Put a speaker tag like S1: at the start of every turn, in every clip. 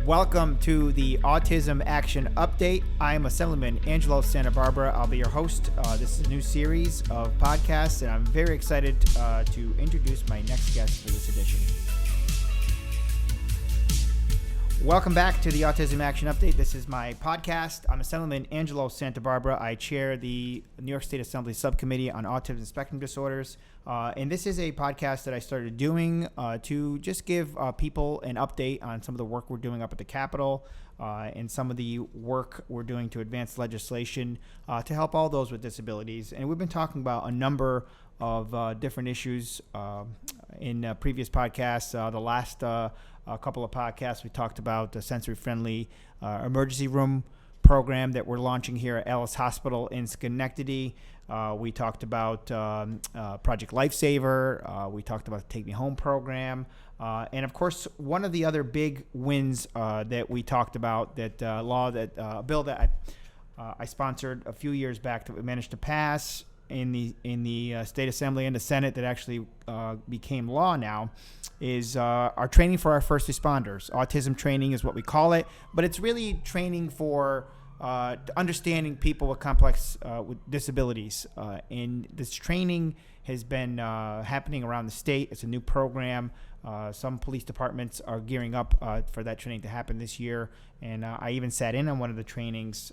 S1: Welcome to the Autism Action Update. I'm Assemblyman Angelo Santa Barbara. I'll be your host. This is a new series of podcasts, and I'm very excited to introduce my next guest for this edition. Welcome back to the Autism Action Update. This is my podcast. I'm Assemblyman Angelo Santa Barbara. I chair the New York State Assembly Subcommittee on Autism and Spectrum Disorders. And this is a podcast that I started doing to just give people an update on some of the work we're doing up at the Capitol and some of the work we're doing to advance legislation to help all those with disabilities. And we've been talking about a number of different issues in previous podcasts. The last couple of podcasts, we talked about the sensory-friendly emergency room program that we're launching here at Ellis Hospital in Schenectady. We talked about Project Lifesaver. We talked about the Take Me Home program. And, of course, one of the other big wins that we talked about, that a bill that I sponsored a few years back that we managed to pass in the State Assembly and the Senate that actually became law now, is our training for our first responders. Autism training is what we call it, but it's really training for understanding people with complex with disabilities. And this training has been happening around the state. It's a new program. Some police departments are gearing up for that training to happen this year. And I even sat in on one of the trainings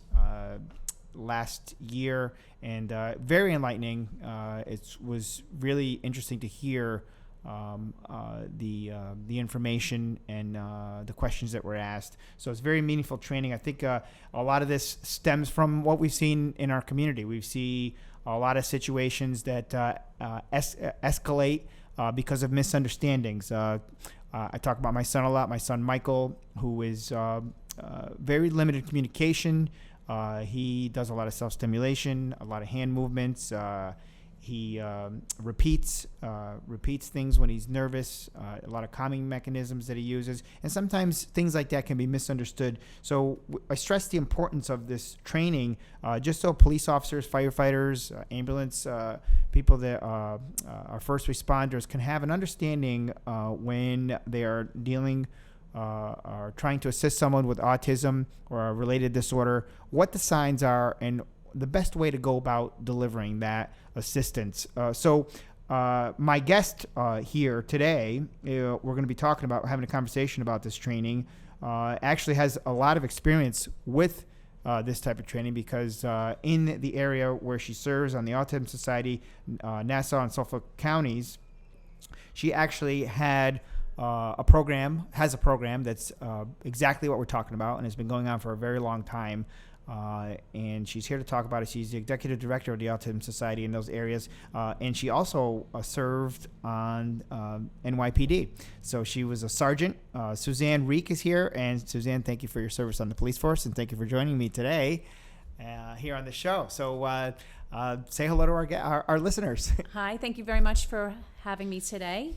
S1: last year, and very enlightening. It was really interesting to hear the information and the questions that were asked. So it's very meaningful training. I think a lot of this stems from what we've seen in our community. We see a lot of situations that escalate because of misunderstandings. I talk about my son a lot. My son Michael, who is very limited communication. He does a lot of self-stimulation, a lot of hand movements. He repeats things when he's nervous, a lot of calming mechanisms that he uses. And sometimes things like that can be misunderstood. So I stress the importance of this training just so police officers, firefighters, ambulance people that are first responders can have an understanding when they are dealing are trying to assist someone with autism or a related disorder, what the signs are and the best way to go about delivering that assistance. So my guest here today, we're going to be talking about, having a conversation about this training, actually has a lot of experience with this type of training because in the area where she serves on the Autism Society, Nassau and Suffolk counties, she actually has a program that's exactly what we're talking about and has been going on for a very long time. And she's here to talk about it. She's the executive director of the Autism Society in those areas. And she also served on NYPD. So she was a sergeant. Suzanne Reek is here. And Suzanne, thank you for your service on the police force. And thank you for joining me today here on the show. So say hello to our listeners.
S2: Hi, thank you very much for having me today.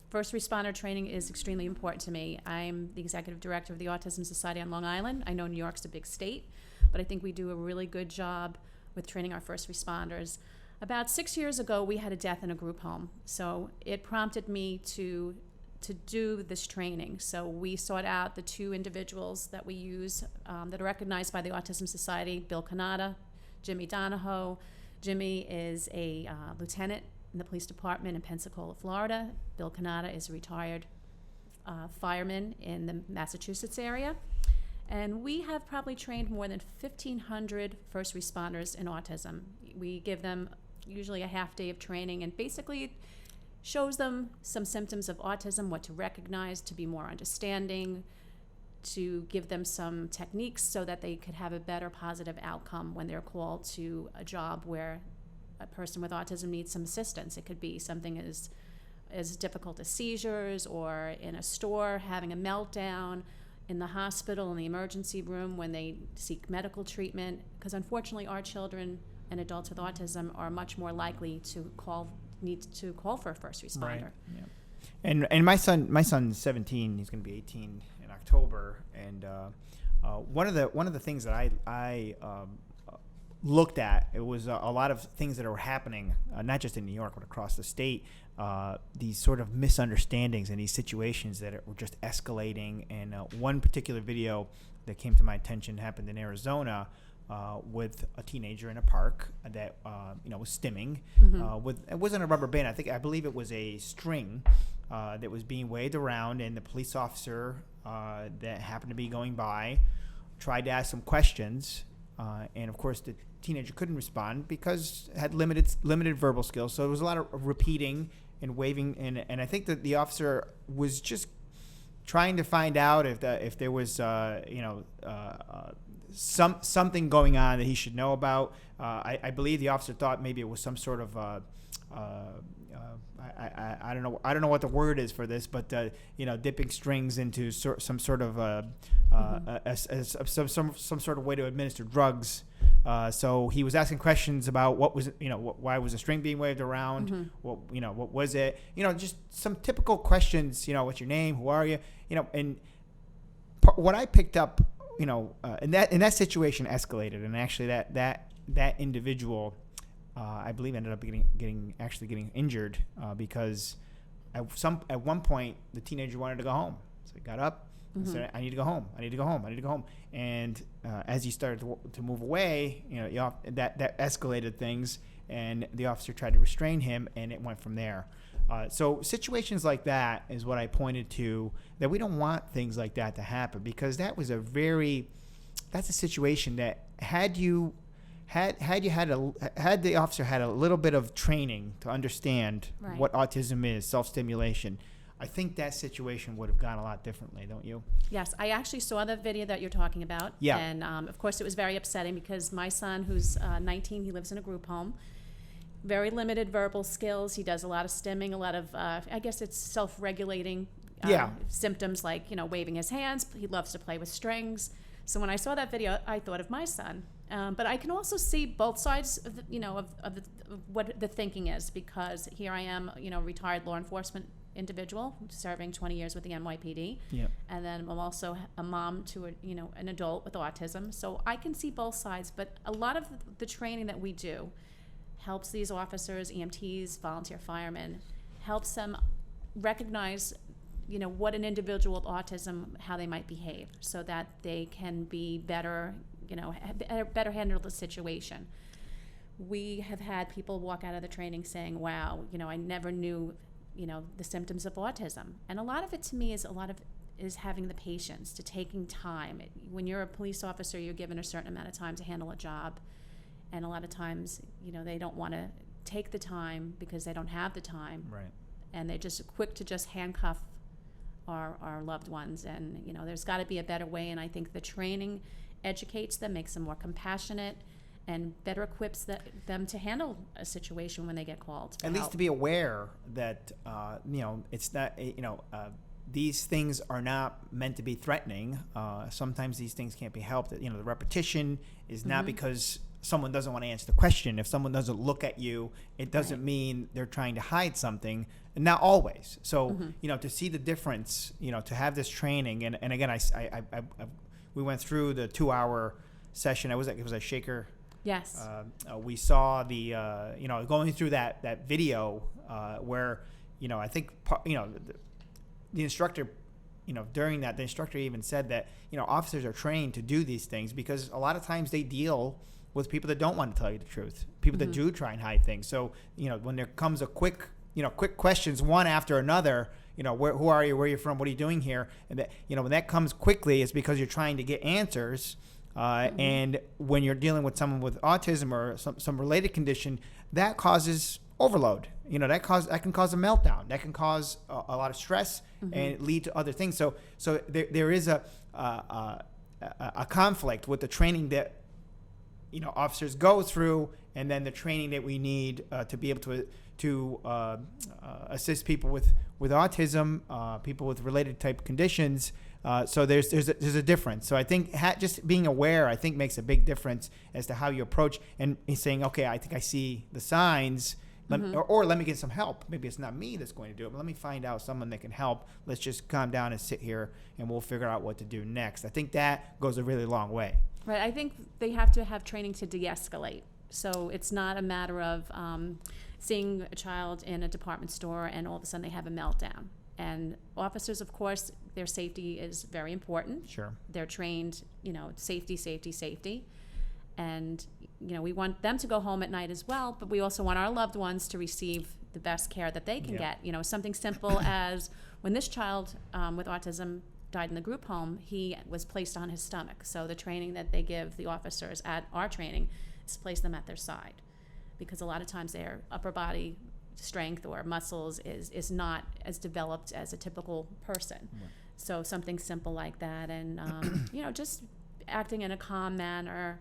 S2: First responder training is extremely important to me. I'm the executive director of the Autism Society on Long Island. I know New York's a big state, but I think we do a really good job with training our first responders. About 6 years ago, we had a death in a group home, so it prompted me to do this training. So we sought out the two individuals that we use that are recognized by the Autism Society, Bill Canada, Jimmy Donahoe. Jimmy is a lieutenant in the police department in Pensacola, Florida. Bill Canada is a retired fireman in the Massachusetts area. And we have probably trained more than 1,500 first responders in autism. We give them usually a half day of training, and basically it shows them some symptoms of autism, what to recognize, to be more understanding, to give them some techniques so that they could have a better positive outcome when they're called to a job where a person with autism needs some assistance. It could be something as difficult as seizures, or in a store having a meltdown, in the hospital, in the emergency room when they seek medical treatment, because unfortunately our children and adults with autism are much more likely to need to call for a first responder.
S1: Right. Yeah. And my son's 17. He's going to be 18 in October. And one of the things that I looked at. It was a lot of things that were happening, not just in New York, but across the state. These sort of misunderstandings and these situations that were just escalating. And one particular video that came to my attention happened in Arizona with a teenager in a park that was stimming. It wasn't a rubber band. I believe it was a string that was being waved around, and the police officer that happened to be going by tried to ask some questions, and of course the teenager couldn't respond because it had limited verbal skills. So there was a lot of repeating and waving, and I think that the officer was just trying to find out if there was something going on that he should know about. I believe the officer thought maybe it was some sort of I don't know what the word is for this, but dipping strings into some sort of some sort of way to administer drugs. So he was asking questions about what was why was the string being waved around? What was it? Just some typical questions. What's your name? Who are you? And what I picked up, in that situation escalated, and actually that individual, I believe, ended up getting injured because at one point the teenager wanted to go home, so he got up and said, "I need to go home. I need to go home. I need to go home." And as he started to move away, that escalated things, and the officer tried to restrain him, and it went from there. So situations like that is what I pointed to, that we don't want things like that to happen, because that's a situation that had the officer had a little bit of training to understand what autism is, self-stimulation, I think that situation would have gone a lot differently, don't you?
S2: Yes, I actually saw the video that you're talking about.
S1: Yeah.
S2: And of course it was very upsetting because my son, who's 19, he lives in a group home. Very limited verbal skills. He does a lot of stimming, a lot of, I guess it's self-regulating symptoms like, waving his hands. He loves to play with strings. So when I saw that video, I thought of my son. But I can also see both sides of what the thinking is, because here I am, retired law enforcement individual serving 20 years with the NYPD.
S1: Yep.
S2: And then I'm also a mom to an adult with autism. So I can see both sides, but a lot of the training that we do helps these officers, EMTs, volunteer firemen, helps them recognize what an individual with autism, how they might behave, so that they can be better, better handle the situation. We have had people walk out of the training saying, wow, I never knew, the symptoms of autism. And a lot of it to me is having the patience, to taking time. When you're a police officer, you're given a certain amount of time to handle a job. And a lot of times, they don't want to take the time because they don't have the time.
S1: Right.
S2: And they're just quick to just handcuff our loved ones. And, there's got to be a better way. And I think the training educates them, makes them more compassionate, and better equips them to handle a situation when they get called.
S1: At least to be aware that, it's not, these things are not meant to be threatening. Sometimes these things can't be helped. The repetition is not because someone doesn't want to answer the question. If someone doesn't look at you, it doesn't mean they're trying to hide something. And not always. So, to see the difference, to have this training, and again, we went through the 2-hour session. It was a shaker.
S2: Yes.
S1: We saw the, going through that video where, I think, the instructor, during that, the instructor even said that, officers are trained to do these things because a lot of times they deal with people that don't want to tell you the truth, people that do try and hide things. So, when there comes a quick questions one after another, who are you, where are you from, what are you doing here? And that, when that comes quickly, it's because you're trying to get answers. And when you're dealing with someone with autism or some related condition, that causes overload. That can cause a meltdown. That can cause a lot of stress and lead to other things. So there is a conflict with the training that officers go through, and then the training that we need to be able to assist people with autism, people with related type conditions. So there's a difference. So I think just being aware, I think, makes a big difference as to how you approach and saying, okay, I think I see the signs, or let me get some help. Maybe it's not me that's going to do it, but let me find out someone that can help. Let's just calm down and sit here, and we'll figure out what to do next. I think that goes a really long way.
S2: Right. I think they have to have training to de-escalate. So it's not a matter of seeing a child in a department store and all of a sudden they have a meltdown. And officers, of course, their safety is very important.
S1: Sure.
S2: They're trained, safety, safety, safety. And, we want them to go home at night as well, but we also want our loved ones to receive the best care that they can get. Something simple as when this child with autism died in the group home, he was placed on his stomach. So the training that they give the officers at our training is place them at their side, because a lot of times their upper body strength or muscles is not as developed as a typical person. Right. So something simple like that, and just acting in a calm manner,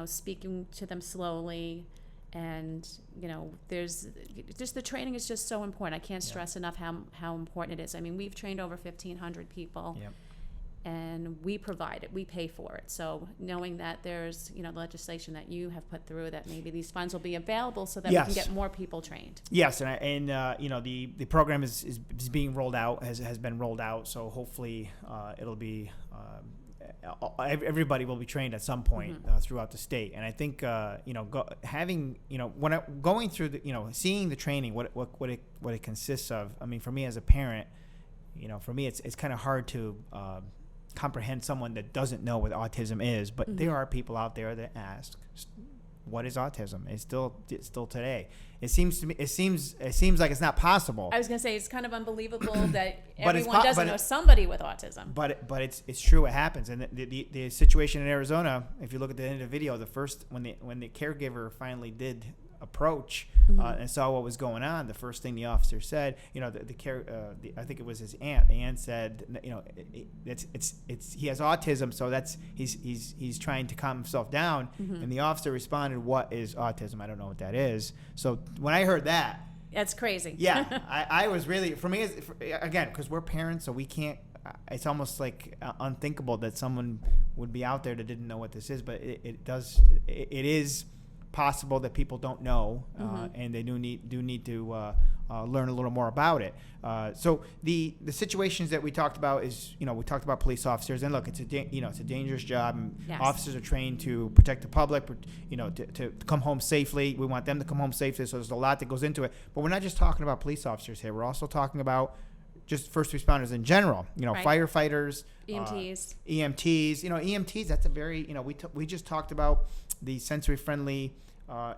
S2: speaking to them slowly. And there's just the training is just so important. I can't stress enough how important it is. I mean, we've trained over 1,500 people, and we provide it, we pay for it. So knowing that there's legislation that you have put through that maybe these funds will be available so that we can get more people trained.
S1: Yes, and the program is being rolled out, has been rolled out. So hopefully it'll be. Everybody will be trained at some point throughout the state, and I think when going through seeing the training, what it consists of. I mean, for me as a parent, for me it's kind of hard to comprehend someone that doesn't know what autism is, but there are people out there that ask, what is autism? It's still today. It seems like it's not possible.
S2: I was going to say it's kind of unbelievable that everyone doesn't know somebody with autism.
S1: But it's true. It happens. And the situation in Arizona, if you look at the end of the video, the first when the caregiver finally did approach and saw what was going on, the first thing the officer said, I think it was his aunt. The aunt said, it's he has autism, so that's he's trying to calm himself down. And the officer responded, "What is autism? I don't know what that is." So when I heard that,
S2: that's crazy.
S1: Yeah, I was really, for me, again, because we're parents, so we can't. It's almost like unthinkable that someone would be out there that didn't know what this is, but it is possible that people don't know, and they do need to learn a little more about it. So the situations that we talked about is, we talked about police officers, and look, it's a dangerous job, and officers are trained to protect the public, to come home safely. We want them to come home safely, so there's a lot that goes into it. But we're not just talking about police officers here. We're also talking about just first responders in general, firefighters,
S2: EMTs.
S1: EMTs, that's a very, we just talked about the sensory-friendly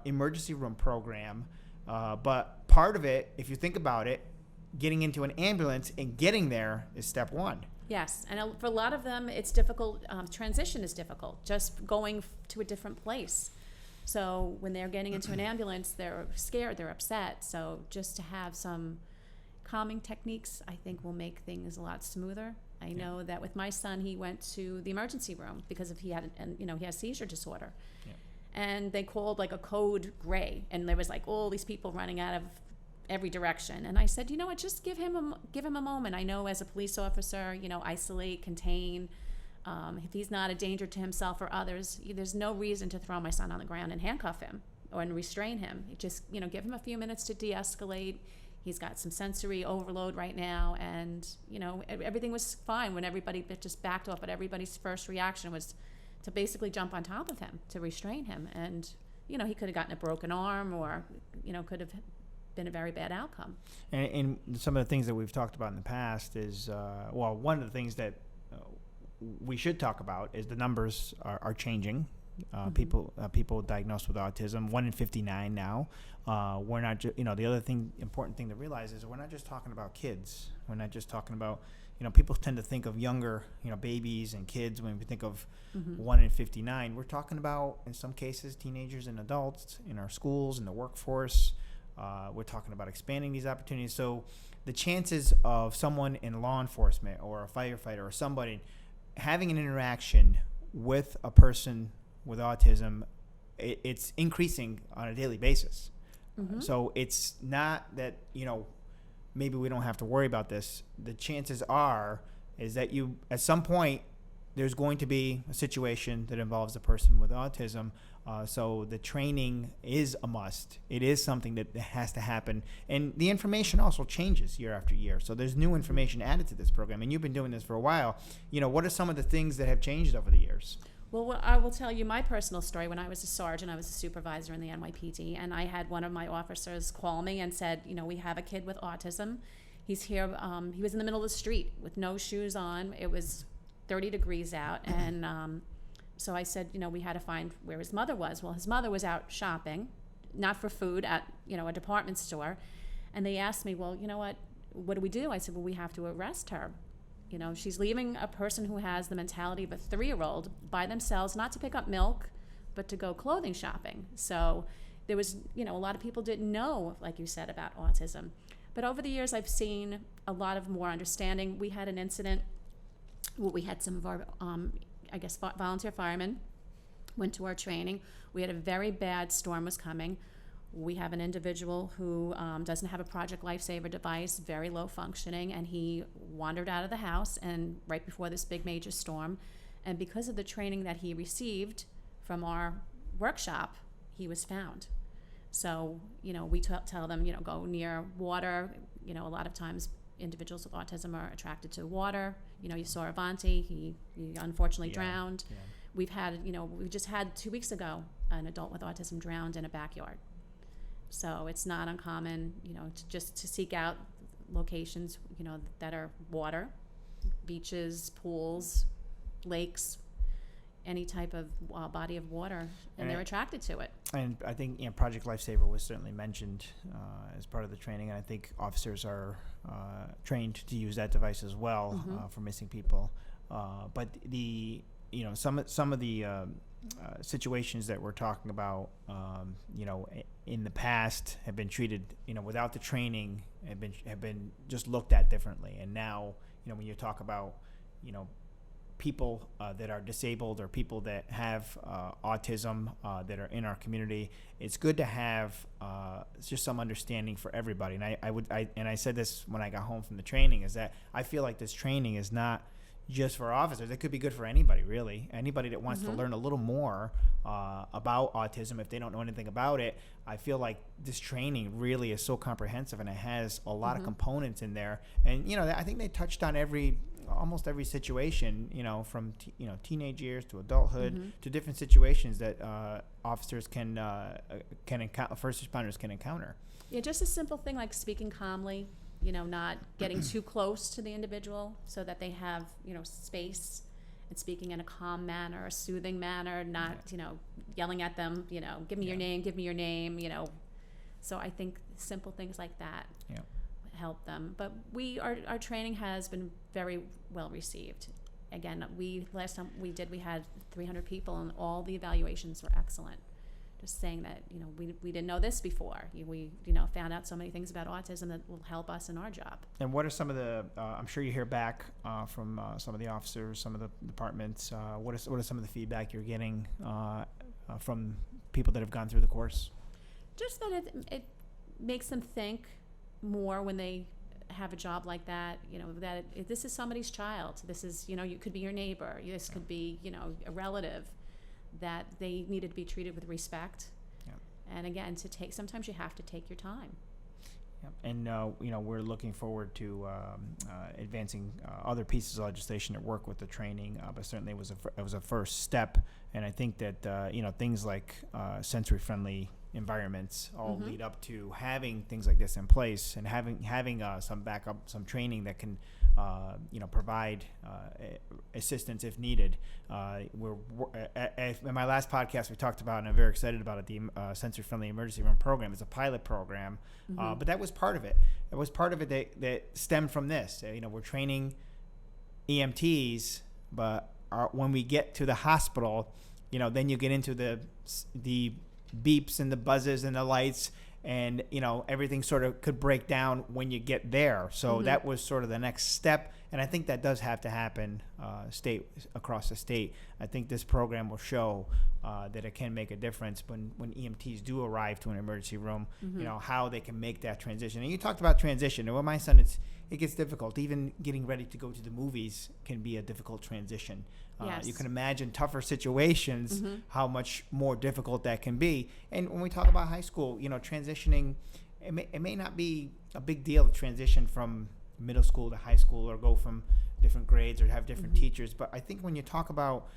S1: emergency room program, but part of it, if you think about it, getting into an ambulance and getting there is step one.
S2: Yes, and for a lot of them, it's difficult. Transition is difficult, just going to a different place. So when they're getting into an ambulance, they're scared, they're upset. So just to have some calming techniques, I think, will make things a lot smoother. I know that with my son, he went to the emergency room because he had he has seizure disorder. Yeah. And they called like a code gray, and there was like all these people running out of every direction. And I said, what, just give him a moment. I know as a police officer, isolate, contain. If he's not a danger to himself or others, there's no reason to throw my son on the ground and handcuff him or restrain him. Just, give him a few minutes to de-escalate. He's got some sensory overload right now, and everything was fine when everybody just backed off. But everybody's first reaction was to basically jump on top of him to restrain him, and he could have gotten a broken arm, or could have been a very bad outcome.
S1: And some of the things that we've talked about in the past is one of the things that we should talk about is the numbers are changing. People diagnosed with autism, 1 in 59 now. We're not just, the other important thing to realize is we're not just talking about kids. We're not just talking about, people tend to think of younger, babies and kids when we think of 1 in 59. We're talking about, in some cases, teenagers and adults in our schools, in the workforce. We're talking about expanding these opportunities. So the chances of someone in law enforcement or a firefighter or somebody having an interaction with a person with autism, it's increasing on a daily basis. So it's not that, maybe we don't have to worry about this. The chances is that at some point, there's going to be a situation that involves a person with autism. So the training is a must. It is something that has to happen. And the information also changes year after year. So there's new information added to this program. And you've been doing this for a while. What are some of the things that have changed over the years?
S2: Well, I will tell you my personal story. When I was a sergeant, I was a supervisor in the NYPD, and I had one of my officers call me and said, we have a kid with autism. He's here. He was in the middle of the street with no shoes on. It was 30 degrees out, and so I said, we had to find where his mother was. Well, his mother was out shopping, not for food, at a department store, and they asked me, well, what do we do? I said, well, we have to arrest her. She's leaving a person who has the mentality of a 3-year-old by themselves, not to pick up milk, but to go clothing shopping. So there was, a lot of people didn't know, like you said, about autism. But over the years, I've seen a lot of more understanding. We had an incident where we had some of our, volunteer firemen went to our training. We had a very bad storm was coming. We have an individual who doesn't have a Project Lifesaver device, very low functioning, and he wandered out of the house and right before this big major storm. And because of the training that he received from our workshop, he was found. So, we tell them, go near water. A lot of times individuals with autism are attracted to water. You saw Avanti, he unfortunately drowned. Yeah. We've had, we just had 2 weeks ago, an adult with autism drowned in a backyard. So it's not uncommon, to seek out locations, that are water, beaches, pools, lakes, any type of body of water, and they're attracted to it.
S1: And I think Project Lifesaver was certainly mentioned as part of the training, and I think officers are trained to use that device as well for missing people. But some of the situations that we're talking about, in the past have been treated, without the training, have been just looked at differently. And now, when you talk about, people that are disabled or people that have autism that are in our community, it's good to have just some understanding for everybody. And I said this when I got home from the training, is that I feel like this training is not just for officers. It could be good for anybody, really. Anybody that wants to learn a little more about autism, if they don't know anything about it. I feel like this training really is so comprehensive, and it has a lot of components in there. And I think they touched on almost every situation, from teenage years to adulthood to different situations that officers can encounter, first responders can encounter.
S2: Yeah, just a simple thing like speaking calmly. Not getting too close to the individual so that they have, space, and speaking in a calm manner, a soothing manner, not, yelling at them, give me your name, So I think simple things like that help them. But our training has been very well received. Again, last time we had 300 people, and all the evaluations were excellent. Just saying that, we didn't know this before. We found out so many things about autism that will help us in our job.
S1: And what are some of the, I'm sure you hear back from some of the officers, some of the departments, what are some of the feedback you're getting from people that have gone through the course?
S2: Just that it makes them think more when they have a job like that, that this is somebody's child. This is, you could be your neighbor. This could be, a relative. That they needed to be treated with respect. And again, sometimes you have to take your time.
S1: And we're looking forward to advancing other pieces of legislation that work with the training, but certainly it was a first step. And I think that things like sensory friendly environments all lead up to having things like this in place, and having some backup, some training that can provide assistance if needed. In my last podcast, we talked about, and I'm very excited about it, the sensory friendly emergency room program. It's a pilot program, but that was part of it. It was part of it that stemmed from this. We're training EMTs, but when we get to the hospital, then you get into the beeps and the buzzes and the lights, and everything sort of could break down when you get there. So that was sort of the next step, and I think that does have to happen across the state. I think this program will show that it can make a difference when EMTs do arrive to an emergency room, how they can make that transition. And you talked about transition, and with my son, it gets difficult. Even getting ready to go to the movies can be a difficult transition.
S2: Yes.
S1: You can imagine tougher situations, how much more difficult that can be. And when we talk about high school, transitioning, it may not be a big deal to transition from middle school to high school, or go from different grades, or have different
S2: Mm-hmm.
S1: teachers. But I think when you talk about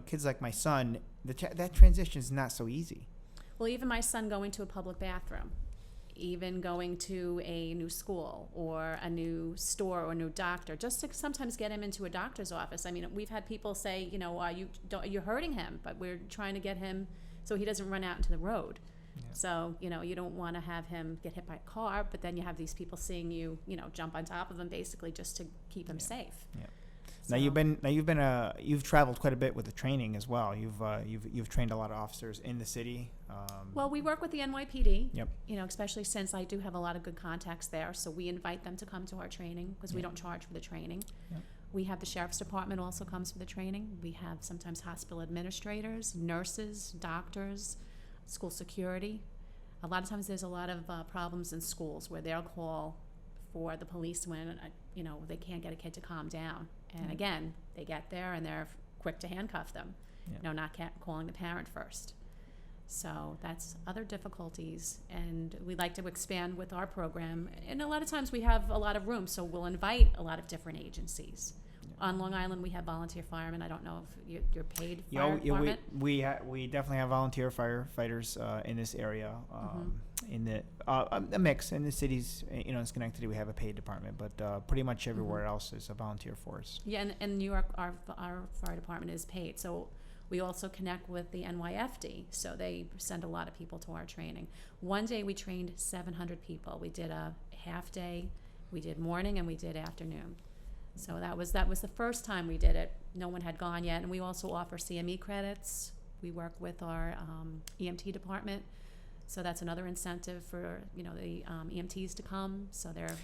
S1: kids like my son, that transition is not so easy.
S2: Well, even my son going to a public bathroom, even going to a new school or a new store or a new doctor, just to sometimes get him into a doctor's office. I mean, we've had people say, you're hurting him, but we're trying to get him so he doesn't run out into the road.
S1: Yeah.
S2: So, you don't want to have him get hit by a car, but then you have these people seeing you, jump on top of him basically just to keep him safe.
S1: Yeah.
S2: So,
S1: You've traveled quite a bit with the training as well. You've trained a lot of officers in the city.
S2: well, we work with the NYPD.
S1: Yep.
S2: Especially since I do have a lot of good contacts there, so we invite them to come to our training because we
S1: Yeah.
S2: don't charge for the training.
S1: Yep.
S2: We have the sheriff's department also comes for the training. We have sometimes hospital administrators, nurses, doctors, school security. A lot of times there's a lot of problems in schools where they'll call for the police when they can't get a kid to calm down. And again, they get there and they're quick to handcuff them.
S1: Yeah.
S2: Not calling the parent first. So that's other difficulties, and we like to expand with our program. And a lot of times we have a lot of room, so we'll invite a lot of different agencies.
S1: Yeah.
S2: On Long Island, we have volunteer firemen. I don't know if you're paid fire department.
S1: We definitely have volunteer firefighters in this area. In the a mix in the cities, in Schenectady we have a paid department, but pretty much everywhere else is a volunteer force.
S2: Yeah, and in New York, our fire department is paid. So we also connect with the NYFD, so they send a lot of people to our training. One day we trained 700 people. We did a half day, we did morning, and we did afternoon. So that was the first time we did it. No one had gone yet, and we also offer CME credits. We work with our EMT department. So that's another incentive for the EMTs to come. So they're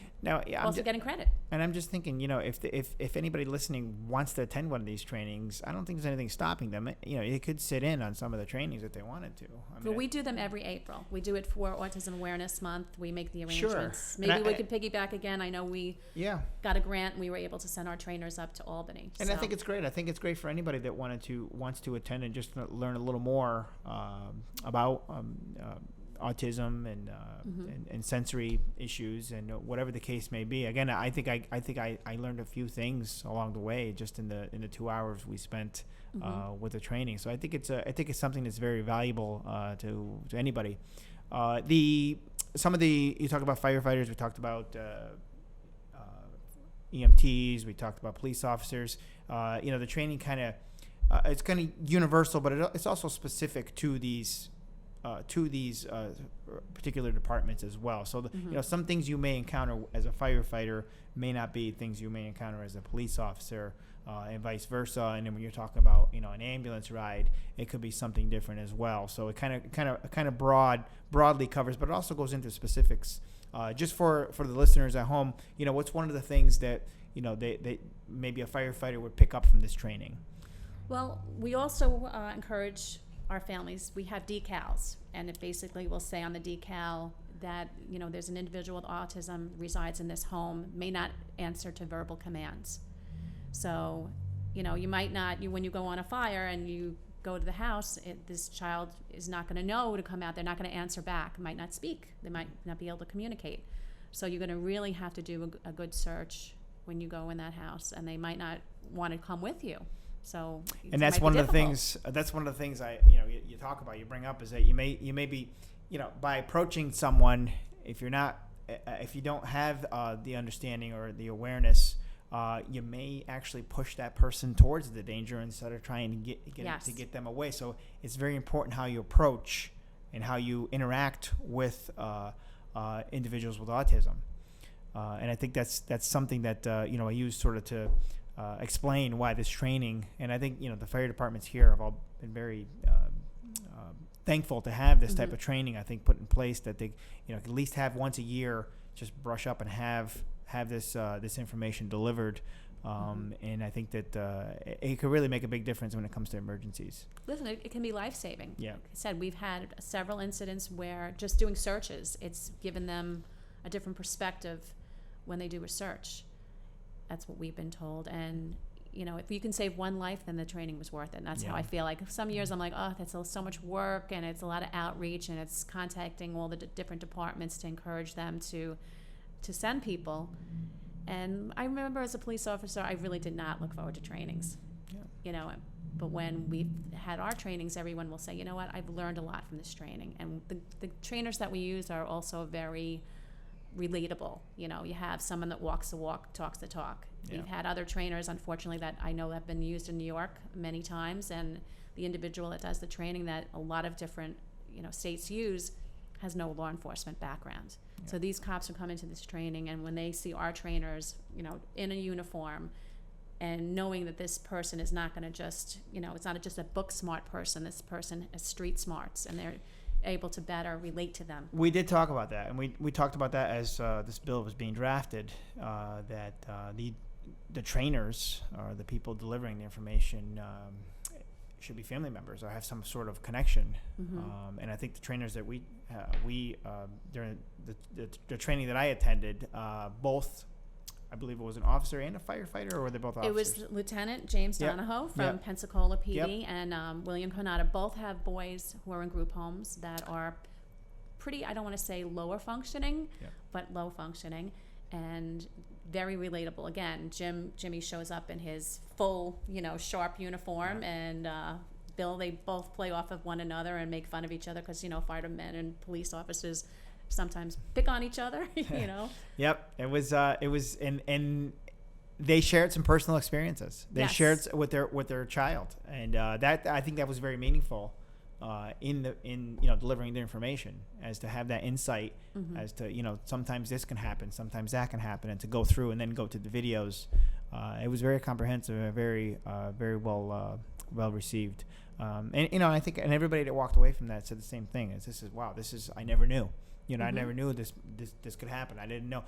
S2: also getting credit.
S1: And I'm just thinking, if anybody listening wants to attend one of these trainings, I don't think there's anything stopping them. They could sit in on some of the trainings if they wanted to.
S2: But we do them every April. We do it for Autism Awareness Month. We make the arrangements.
S1: Sure.
S2: Maybe we could piggyback again. I know we got a grant and we were able to send our trainers up to Albany.
S1: And I think it's great. I think it's great for anybody that wants to attend and just learn a little more about autism and sensory issues and whatever the case may be. Again, I think I learned a few things along the way just in the 2 hours we spent with the training. So I think it's something that's very valuable to anybody. You talk about firefighters. We talked about EMTs. We talked about police officers. The training it's kind of universal, but it's also specific to these particular departments as well. So some things you may encounter as a firefighter may not be things you may encounter as a police officer, and vice versa. And then when you're talking about an ambulance ride, it could be something different as well. So it kind of broadly covers, but it also goes into specifics. Just for the listeners at home, what's one of the things that they maybe a firefighter would pick up from this training?
S2: Well, we also encourage our families. We have decals, and it basically will say on the decal that there's an individual with autism resides in this home, may not answer to verbal commands. So you might not, when you go on a fire and you go to the house, this child is not going to know to come out. They're not going to answer back, might not speak, they might not be able to communicate. So you're going to really have to do a good search when you go in that house, and they might not want to come with you. So
S1: and that's one of the things. That's one of the things you talk about. You bring up is that you may be by approaching someone, if you don't have the understanding or the awareness, you may actually push that person towards the danger instead of trying to get them away. So it's very important how you approach and how you interact with individuals with autism. And I think that's something that I use sort of to explain why this training, and I think the fire departments here have all been very thankful to have this type of training. I think put in place that they at least have once a year, just brush up and have this information delivered. And I think that it could really make a big difference when it comes to emergencies.
S2: Listen, it can be life-saving.
S1: Yeah.
S2: Like I said, we've had several incidents where just doing searches, it's given them a different perspective when they do a search. That's what we've been told. And, if you can save one life, then the training was worth it. And that's how I feel. Like some years I'm like, oh, that's so much work, and it's a lot of outreach, and it's contacting all the different departments to encourage them to send people. And I remember as a police officer, I really did not look forward to trainings.
S1: Yeah.
S2: You know, but when we've had our trainings, everyone will say, you know what, I've learned a lot from this training. And the trainers that we use are also very relatable. You know, you have someone that walks the walk, talks the talk.
S1: Yeah.
S2: We've had other trainers, unfortunately, that I know have been used in New York many times, and the individual that does the training that a lot of different, states use has no law enforcement background.
S1: Yeah.
S2: So these cops will come into this training, and when they see our trainers, in a uniform, and knowing that this person is not going to just, it's not just a book smart person, this person is street smarts, and they're able to better relate to them.
S1: We did talk about that, and we talked about that as this bill was being drafted, that the trainers or the people delivering the information should be family members or have some sort of connection.
S2: Mm-hmm.
S1: And I think the trainers that we during the training that I attended, both, I believe it was an officer and a firefighter, or were they both officers?
S2: It was Lieutenant James
S1: Yep.
S2: Donahoe from
S1: Yep.
S2: Pensacola PD
S1: Yep.
S2: and William Conata. Both have boys who are in group homes that are pretty, I don't want to say lower functioning,
S1: Yep.
S2: but low functioning and very relatable. Again, Jimmy shows up in his full, sharp uniform, and Bill, they both play off of one another and make fun of each other because, firemen and police officers sometimes pick on each other,
S1: Yep, it was, and they shared some personal experiences. They
S2: Yes.
S1: shared with their child, and that, I think that was very meaningful in delivering the information, as to have that insight,
S2: Mm-hmm.
S1: as to sometimes this can happen, sometimes that can happen, and to go through and then go to the videos. It was very comprehensive and very well received. And I think and everybody that walked away from that said the same thing. I never knew. I
S2: Mm-hmm.
S1: never knew this could happen. I didn't know.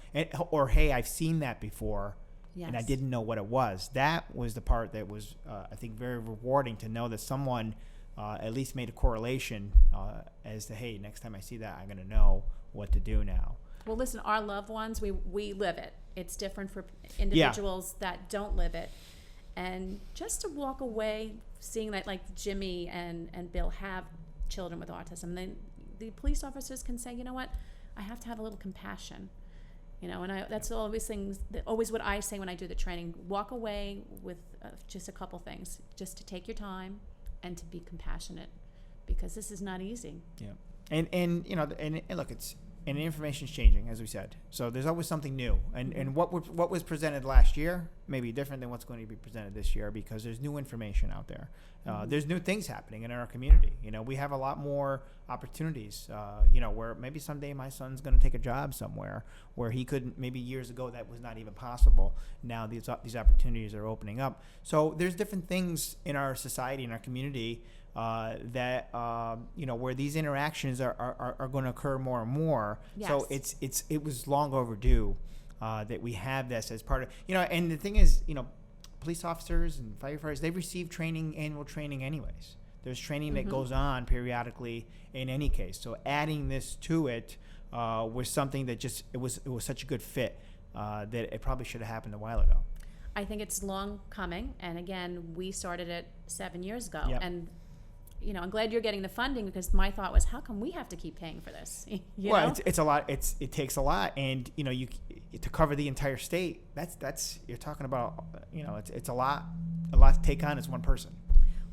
S1: Or, hey, I've seen that before,
S2: Yes.
S1: and I didn't know what it was. That was the part that was, I think, very rewarding, to know that someone at least made a correlation as to, hey, next time I see that, I'm going to know what to do now.
S2: Well, listen, our loved ones, we live it. It's different for individuals that don't live it. And just to walk away seeing that, like Jimmy and Bill have children with autism, then the police officers can say, you know what, I have to have a little compassion. And that's always what I say when I do the training. Walk away with just a couple things, just to take your time and to be compassionate, because this is not easy.
S1: Yeah, and look, the information's changing, as we said. So there's always something new, and what was presented last year may be different than what's going to be presented this year, because there's new information out there. There's new things happening in our community. We have a lot more opportunities. Where maybe someday my son's going to take a job somewhere where he couldn't. Maybe years ago that was not even possible. Now these opportunities are opening up. So there's different things in our society, in our community, that where these interactions are going to occur more and more.
S2: Yes.
S1: So it was long overdue that we have this as part of, and the thing is, police officers and firefighters, they receive annual training anyways. There's training that goes on periodically in any case. So adding this to it was something that it was such a good fit that it probably should have happened a while ago.
S2: I think it's long coming, and again, we started it 7 years ago.
S1: Yep.
S2: And I'm glad you're getting the funding, because my thought was, how come we have to keep paying for this?
S1: It's a lot. It takes a lot, and you to cover the entire state. That's you're talking about. It's a lot to take on as one person.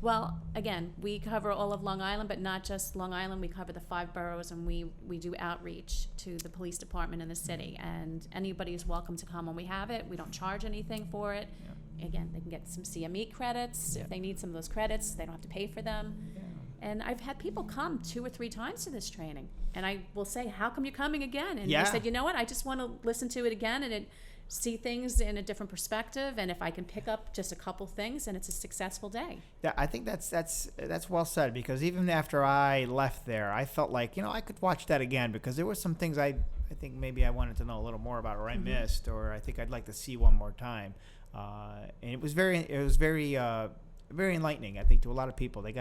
S2: Well, again, we cover all of Long Island, but not just Long Island. We cover the 5 boroughs, and we do outreach to the police department in the city. And anybody is welcome to come when we have it. We don't charge anything for it.
S1: Yeah.
S2: Again, they can get some CME credits.
S1: Yeah.
S2: If they need some of those credits, they don't have to pay for them.
S1: Yeah.
S2: And I've had people come 2 or 3 times to this training, and I will say, how come you're coming again? And
S1: Yeah.
S2: they said, you know what, I just want to listen to it again and see things in a different perspective, and if I can pick up just a couple things, and it's a successful day.
S1: Yeah, I think that's well said, because even after I left there, I felt like, I could watch that again, because there were some things I think maybe I wanted to know a little more about, or I missed, or I think I'd like to see one more time. And it was very enlightening, I think, to a lot of people. They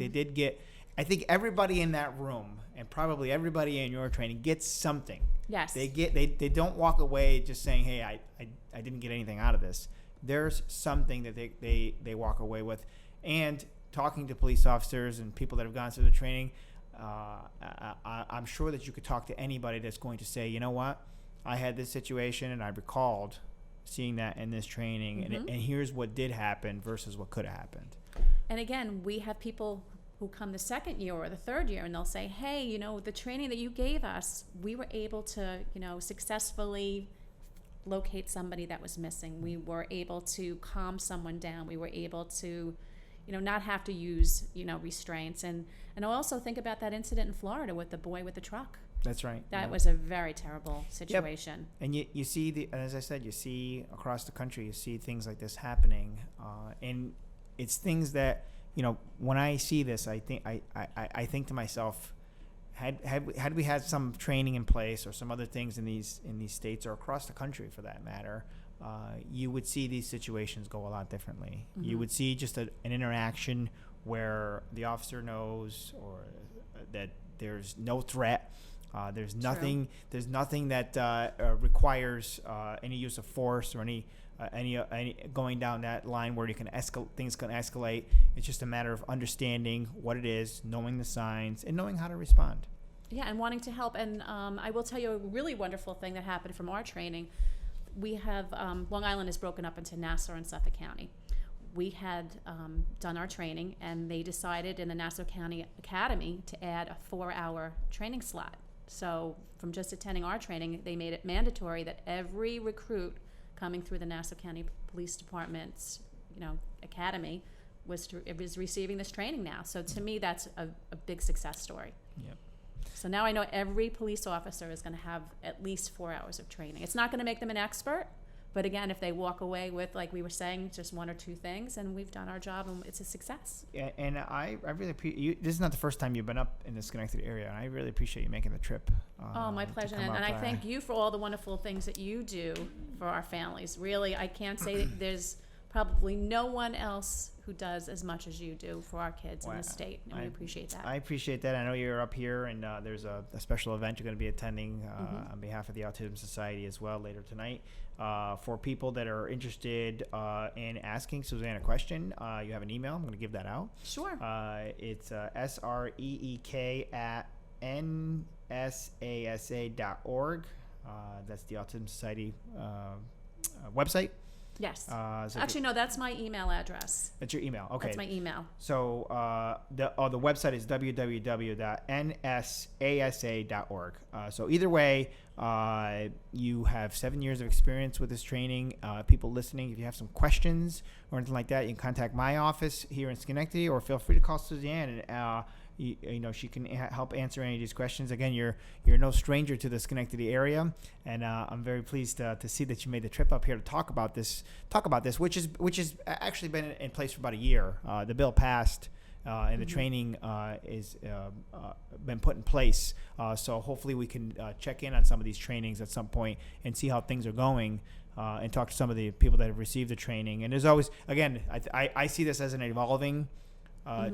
S1: did get, I think everybody in that room, and probably everybody in your training, gets something.
S2: Yes.
S1: They don't walk away just saying, hey, I didn't get anything out of this. There's something that they walk away with. And talking to police officers and people that have gone through the training, I'm sure that you could talk to anybody that's going to say, you know what, I had this situation and I recalled seeing that in this training, and here's what did happen versus what could have happened.
S2: And again, we have people who come the second year or the third year, and they'll say, hey, you know, the training that you gave us, we were able to, you know, successfully locate somebody that was missing. We were able to calm someone down. We were able to, you know, not have to use, you know, restraints. And I also think about that incident in Florida with the boy with the truck.
S1: That's right.
S2: That was a very terrible situation.
S1: Yep. And you see, as I said, you see across the country, you see things like this happening. And it's things that, you know, when I see this, I think to myself, had we had some training in place or some other things in these states or across the country for that matter, you would see these situations go a lot differently. You would see just an interaction where the officer knows or that there's no threat. There's nothing that requires any use of force or any going down that line where you can things can escalate. It's just a matter of understanding what it is, knowing the signs, and knowing how to respond.
S2: Yeah, and wanting to help. And I will tell you a really wonderful thing that happened from our training. We have Long Island is broken up into Nassau and Suffolk County. We had done our training, and they decided in the Nassau County Academy to add a 4-hour training slot. So from just attending our training, they made it mandatory that every recruit coming through the Nassau County Police Department's, you know, academy was receiving this training now. So to me, that's a big success story.
S1: Yep.
S2: So now I know every police officer is going to have at least 4 hours of training. It's not going to make them an expert, but again, if they walk away with, like we were saying, just 1 or 2 things, and we've done our job, and it's a success.
S1: Yeah, and I really appreciate this is not the first time you've been up in the Schenectady area, and I really appreciate you making the trip.
S2: Oh, my pleasure, and I thank you for all the wonderful things that you do for our families. Really, I can't say that there's probably no one else who does as much as you do for our kids in the state, and we appreciate that.
S1: I appreciate that. I know you're up here, and there's a special event you're going to be attending on behalf of the Autism Society as well later tonight. For people that are interested in asking Suzanne a question, you have an email. I'm going to give that out.
S2: Sure.
S1: It's sreek@nsasa.org. That's the Autism Society website.
S2: Yes.
S1: So
S2: actually, no, that's my email address.
S1: That's your email. Okay.
S2: That's my email.
S1: So the website is www.nsasa.org. So either way, you have 7 years of experience with this training. People listening, if you have some questions or anything like that, you can contact my office here in Schenectady, or feel free to call Suzanne, and you know, she can help answer any of these questions. Again, you're no stranger to the Schenectady area, and I'm very pleased to see that you made the trip up here to talk about this, which is actually been in place for about a year. The bill passed, and the training is been put in place. So hopefully we can check in on some of these trainings at some point and see how things are going. And talk to some of the people that have received the training. And there's always, again, I see this as an evolving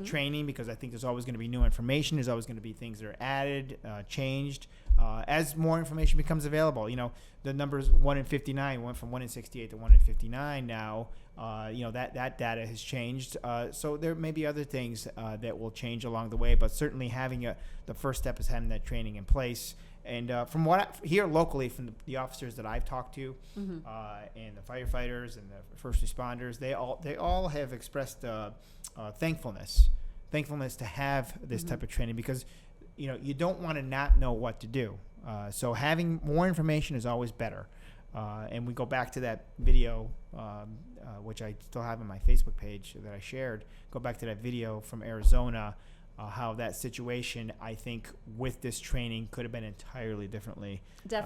S1: training, because I think there's always going to be new information. There's always going to be things that are added, changed, as more information becomes available. You know, the numbers 1 in 59 went from 1 in 68 to 1 in 59 now. You know, that data has changed. So there may be other things that will change along the way, but certainly having the first step is having that training in place. And from what here locally, from the officers that I've talked to, and the firefighters and the first responders, they all have expressed thankfulness to have this type of training, because you know, you don't want to not know what to do. So having more information is always better. And we go back to that video, which I still have on my Facebook page that I shared. Go back to that video from Arizona. How that situation, I think, with this training could have been entirely differently.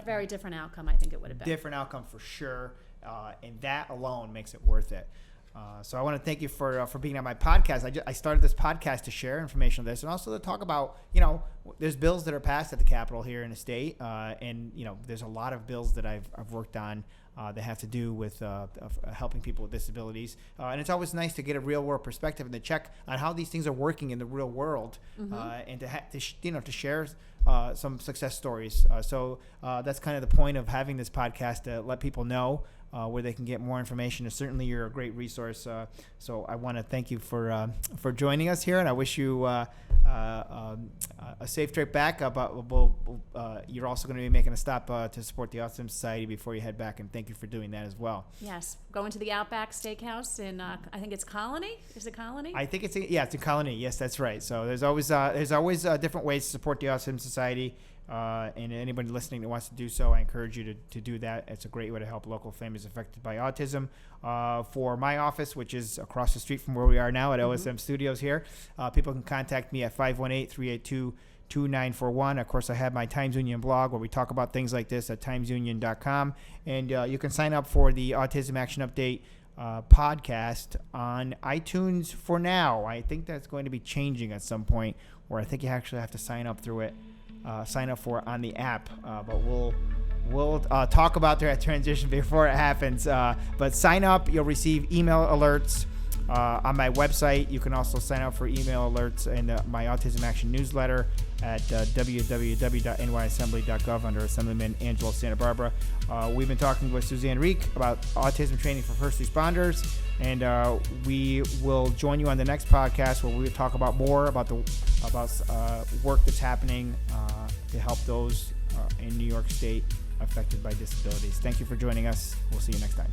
S2: Very different outcome, I think it would have been.
S1: Different outcome for sure, and that alone makes it worth it. So I want to thank you for being on my podcast. I started this podcast to share information on this, and also to talk about, you know, there's bills that are passed at the Capitol here in the state, and you know, there's a lot of bills that I've worked on that have to do with helping people with disabilities, and it's always nice to get a real world perspective and to check on how these things are working in the real world, and to share some success stories. So that's kind of the point of having this podcast, to let people know where they can get more information. And certainly you're a great resource. So I want to thank you for joining us here, and I wish you a safe trip back. But you're also going to be making a stop to support the Autism Society before you head back, and thank you for doing that as well.
S2: Yes, going to the Outback Steakhouse in I think it's Colony. Is it Colony?
S1: I think it's in Colony. Yes, that's right. So there's always different ways to support the Autism Society. And anybody listening that wants to do so, I encourage you to do that. It's a great way to help local families affected by autism. For my office, which is across the street from where we are now at OSM Studios here, people can contact me at 518-382-2941. Of course, I have my Times Union blog where we talk about things like this at timesunion.com. And you can sign up for the Autism Action Update podcast on iTunes for now. I think that's going to be changing at some point, where I think you actually have to sign up through it. Sign up for it on the app, but we'll talk about that transition before it happens. But sign up, you'll receive email alerts on my website. You can also sign up for email alerts in my Autism Action newsletter at www.nyassembly.gov under Assemblyman Angelo Santa Barbara. We've been talking with Suzanne Reek about autism training for first responders, and we will join you on the next podcast where we will talk about more about work that's happening to help those in New York State affected by disabilities. Thank you for joining us. We'll see you next time.